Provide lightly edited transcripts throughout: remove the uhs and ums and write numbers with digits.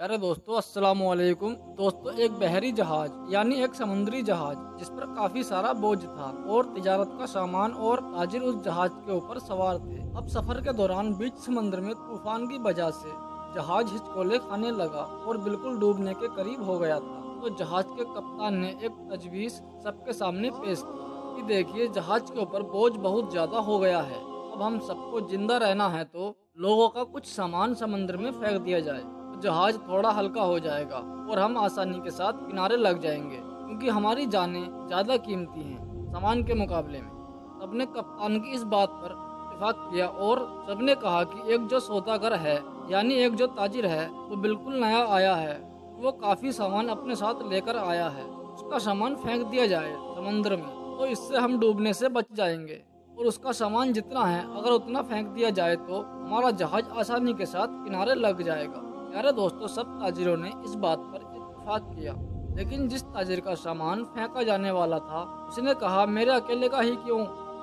प्यारे दोस्तों, अस्सलाम वालेकुम। दोस्तों, एक बहरी जहाज यानी एक समुद्री जहाज जिस पर काफी सारा बोझ था और तिजारत का सामान और ताजिर उस जहाज के ऊपर सवार थे। अब सफर के दौरान बीच समंदर में तूफान की वजह से जहाज हिचकोले खाने लगा और बिल्कुल डूबने के करीब हो गया था। तो जहाज के कप्तान ने एक तजवीज सबके सामने पेश की कि देखिए, जहाज के ऊपर बोझ बहुत ज्यादा हो गया है। अब हम सबको जिंदा रहना है तो लोगों का कुछ सामान समंदर में फेंक दिया जाए, जहाज थोड़ा हल्का हो जाएगा और हम आसानी के साथ किनारे लग जाएंगे, क्योंकि हमारी जानें ज्यादा कीमती हैं सामान के मुकाबले में। सबने कप्तान की इस बात पर इत्तेफाक किया और सबने कहा कि एक जो सौदागर है यानी एक जो ताजिर है वो बिल्कुल नया आया है, वो काफी सामान अपने साथ लेकर आया है, उसका सामान फेंक दिया जाए समंदर में तो इससे हम डूबने से बच जाएंगे। और उसका सामान जितना है अगर उतना फेंक दिया जाए तो हमारा जहाज आसानी के साथ किनारे लग जाएगा। प्यारे दोस्तों, सब ताजिरों ने इस बात पर इत्तेफाक किया, लेकिन जिस ताजिर का सामान फेंका जाने वाला था उसने कहा, मेरे अकेले का ही क्यों?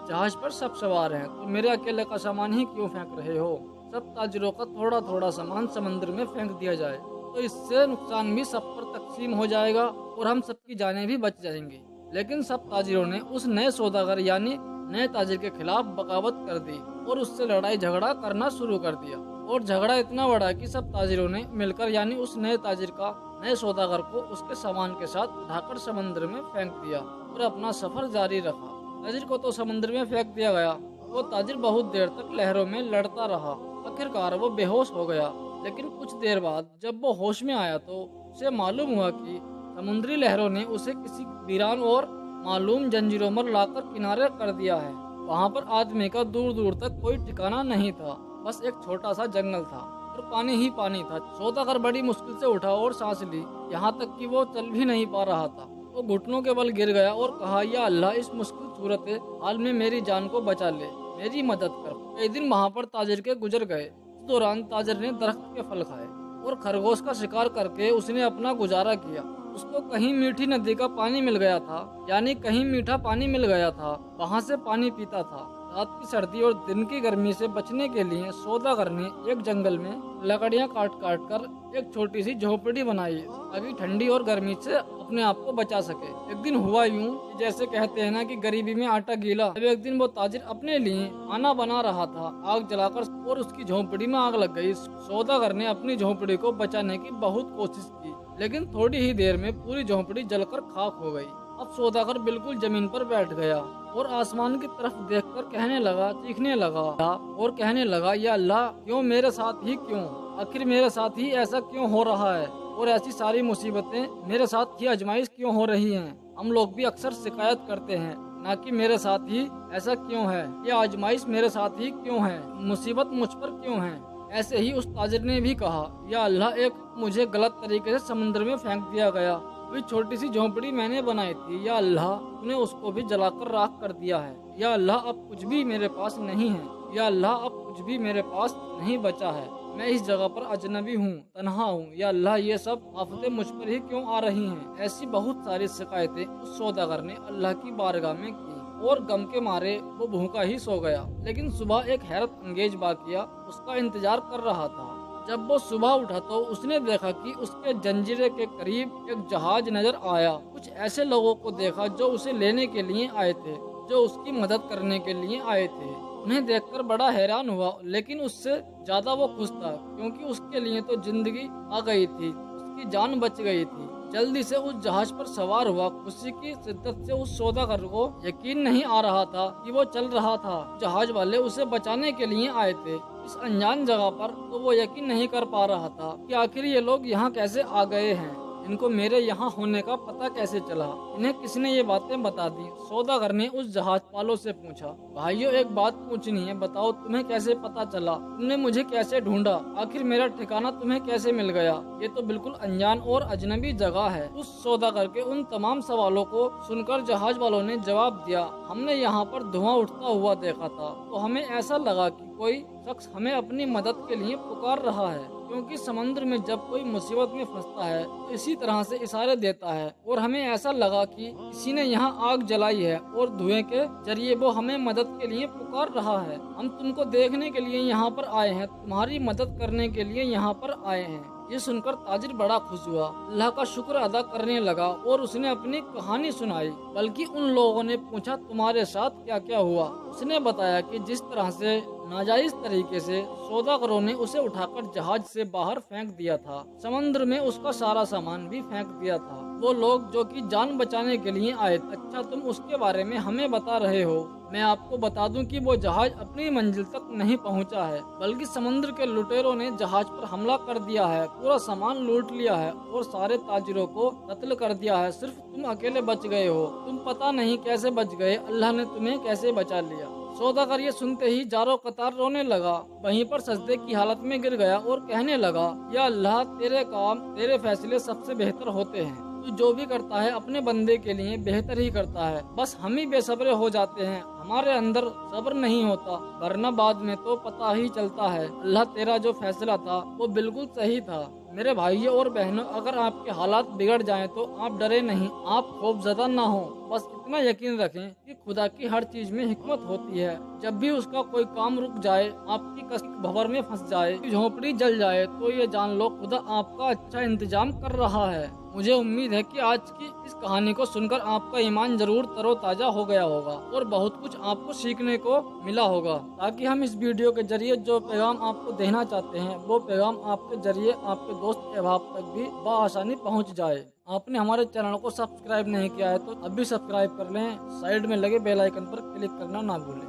जहाज पर सब सवार हैं तो मेरे अकेले का सामान ही क्यों फेंक रहे हो? सब ताजिरों का थोड़ा थोड़ा सामान समंदर में फेंक दिया जाए तो इससे नुकसान भी सब पर तकसीम हो जाएगा और हम सबकी जानें भी बच जाएंगी। लेकिन सब ताजिरों ने उस नए सौदागर यानी नए ताजिर के खिलाफ बगावत कर दी और उससे लड़ाई झगड़ा करना शुरू कर दिया। और झगड़ा इतना बड़ा कि सब ताजिरों ने मिलकर यानी उस नए ताजिर का नए सौदागर को उसके सामान के साथ उठाकर समंदर में फेंक दिया और अपना सफर जारी रखा। ताजिर को तो समंदर में फेंक दिया गया। वो ताजिर बहुत देर तक लहरों में लड़ता रहा। आखिरकार वो बेहोश हो गया, लेकिन कुछ देर बाद जब वो होश में आया तो उसे मालूम हुआ कि समुद्री लहरों ने उसे किसी वीरान और मालूम जंजीरों पर लाकर किनारे कर दिया है। वहाँ पर आदमी का दूर दूर तक कोई ठिकाना नहीं था, बस एक छोटा सा जंगल था और पानी ही पानी था। सौदागर बड़ी मुश्किल से उठा और सांस ली, यहाँ तक कि वो चल भी नहीं पा रहा था। वो घुटनों के बल गिर गया और कहा, या अल्लाह, इस मुश्किल सूरत हाल में मेरी जान को बचा ले, मेरी मदद कर। कई दिन वहाँ पर ताजिर के गुजर गए। इस दौरान ताजिर ने दरख्त के फल खाए और खरगोश का शिकार करके उसने अपना गुजारा किया। उसको कहीं मीठी नदी का पानी मिल गया था यानी कहीं मीठा पानी मिल गया था, वहाँ से पानी पीता था। रात की सर्दी और दिन की गर्मी से बचने के लिए सौदागर ने एक जंगल में लकड़ियां काट काट कर एक छोटी सी झोपड़ी बनाई ताकि ठंडी और गर्मी से अपने आप को बचा सके। एक दिन हुआ यूं कि जैसे कहते हैं ना कि गरीबी में आटा गीला। जब एक दिन वो ताजिर अपने लिए खाना बना रहा था, आग जलाकर, और उसकी झोपड़ी में आग लग गई। सौदागर ने अपनी झोपड़ी को बचाने की बहुत कोशिश की, लेकिन थोड़ी ही देर में पूरी झोपड़ी जलकर खाक हो गई। अब सौदागर बिल्कुल जमीन पर बैठ गया और आसमान की तरफ देखकर कहने लगा, चीखने लगा और कहने लगा, या अल्लाह, क्यों मेरे साथ ही क्यों? आखिर मेरे साथ ही ऐसा क्यों हो रहा है और ऐसी सारी मुसीबतें मेरे साथ ही आजमाइश क्यों हो रही हैं? हम लोग भी अक्सर शिकायत करते हैं ना कि मेरे साथ ही ऐसा क्यों है, ये आजमाइश मेरे साथ ही क्यों है, मुसीबत मुझ पर क्यों है? ऐसे ही उस ताजिर ने भी कहा, या अल्लाह, एक मुझे गलत तरीके से समुद्र में फेंक दिया गया। वही छोटी सी झोंपड़ी मैंने बनाई थी, या अल्लाह, तूने उसको भी जलाकर राख कर दिया है। या अल्लाह, अब कुछ भी मेरे पास नहीं है। या अल्लाह, अब कुछ भी मेरे पास नहीं बचा है। मैं इस जगह पर अजनबी हूँ, तन्हा हूँ। या अल्लाह, ये सब आफतें मुझ पर ही क्यों आ रही हैं? ऐसी बहुत सारी शिकायतें उस सौदागर ने अल्लाह की बारगाह में की और गम के मारे वो भूखा ही सो गया। लेकिन सुबह एक हैरत अंगेज वाकया उसका इंतजार कर रहा था। जब वो सुबह उठा तो उसने देखा कि उसके जंजीरे के करीब एक जहाज नजर आया। कुछ ऐसे लोगों को देखा जो उसे लेने के लिए आए थे, जो उसकी मदद करने के लिए आए थे। उन्हें देखकर बड़ा हैरान हुआ, लेकिन उससे ज्यादा वो खुश था, क्योंकि उसके लिए तो जिंदगी आ गई थी, उसकी जान बच गई थी। जल्दी से उस जहाज पर सवार हुआ। खुशी की शिद्दत से उस सौदागर को यकीन नहीं आ रहा था कि वो चल रहा था। जहाज वाले उसे बचाने के लिए आए थे इस अनजान जगह पर, तो वो यकीन नहीं कर पा रहा था कि आखिर ये लोग यहाँ कैसे आ गए हैं, इनको मेरे यहाँ होने का पता कैसे चला, इन्हें किसने ये बातें बता दी। सौदागर ने उस जहाज वालों से पूछा, भाइयों, एक बात पूछनी है, बताओ तुम्हें कैसे पता चला, तुमने मुझे कैसे ढूंढा, आखिर मेरा ठिकाना तुम्हें कैसे मिल गया? ये तो बिल्कुल अनजान और अजनबी जगह है। उस सौदागर के उन तमाम सवालों को सुनकर जहाज वालों ने जवाब दिया, हमने यहाँ पर धुआं उठता हुआ देखा था तो हमें ऐसा लगा कि कोई शख्स हमें अपनी मदद के लिए पुकार रहा है, क्योंकि समुद्र में जब कोई मुसीबत में फंसता है तो इसी तरह से इशारे देता है, और हमें ऐसा लगा कि किसी ने यहाँ आग जलाई है और धुएं के जरिए वो हमें मदद के लिए पुकार रहा है। हम तुमको देखने के लिए यहाँ पर आए हैं, तुम्हारी मदद करने के लिए यहाँ पर आए हैं। ये सुनकर ताजिर बड़ा खुश हुआ, अल्लाह का शुक्र अदा करने लगा और उसने अपनी कहानी सुनाई। बल्कि उन लोगों ने पूछा, तुम्हारे साथ क्या क्या हुआ? उसने बताया कि जिस तरह से नाजायज तरीके से सौदागरों ने उसे उठाकर जहाज से बाहर फेंक दिया था, समुद्र में उसका सारा सामान भी फेंक दिया था। वो लोग जो कि जान बचाने के लिए आए थे। अच्छा, तुम उसके बारे में हमें बता रहे हो। मैं आपको बता दूं कि वो जहाज अपनी मंजिल तक नहीं पहुंचा है, बल्कि समुद्र के लुटेरों ने जहाज पर हमला कर दिया है, पूरा सामान लूट लिया है और सारे ताजिरों को कत्ल कर दिया है। सिर्फ तुम अकेले बच गए हो। तुम पता नहीं कैसे बच गए, अल्लाह ने तुम्हें कैसे बचा लिया। सौदागर ये सुनते ही जारो कतार रोने लगा, वहीं पर सजदे की हालत में गिर गया और कहने लगा, या अल्लाह, तेरे काम, तेरे फैसले सबसे बेहतर होते हैं। तू जो भी करता है अपने बंदे के लिए बेहतर ही करता है। बस हम ही बेसब्रे हो जाते हैं, हमारे अंदर सब्र नहीं होता, वरना बाद में तो पता ही चलता है। अल्लाह, तेरा जो फैसला था वो बिल्कुल सही था। मेरे भाइयों और बहनों, अगर आपके हालात बिगड़ जाएं तो आप डरे नहीं, आप खौफजदा ना हो। बस इतना यकीन रखें कि खुदा की हर चीज में हिकमत होती है। जब भी उसका कोई काम रुक जाए, आपकी कसी भंवर में फंस जाए, झोपड़ी जल जाए, तो ये जान लो खुदा आपका अच्छा इंतजाम कर रहा है। मुझे उम्मीद है कि आज की इस कहानी को सुनकर आपका ईमान जरूर तरोताजा हो गया होगा और बहुत कुछ आपको सीखने को मिला होगा, ताकि हम इस वीडियो के जरिए जो पैगाम आपको देना चाहते हैं वो पैगाम आपके जरिए आपके दोस्त अहबाब तक भी बआसानी पहुंच जाए। आपने हमारे चैनल को सब्सक्राइब नहीं किया है तो अभी सब्सक्राइब कर लें, साइड में लगे बेल आइकन पर क्लिक करना ना भूलें।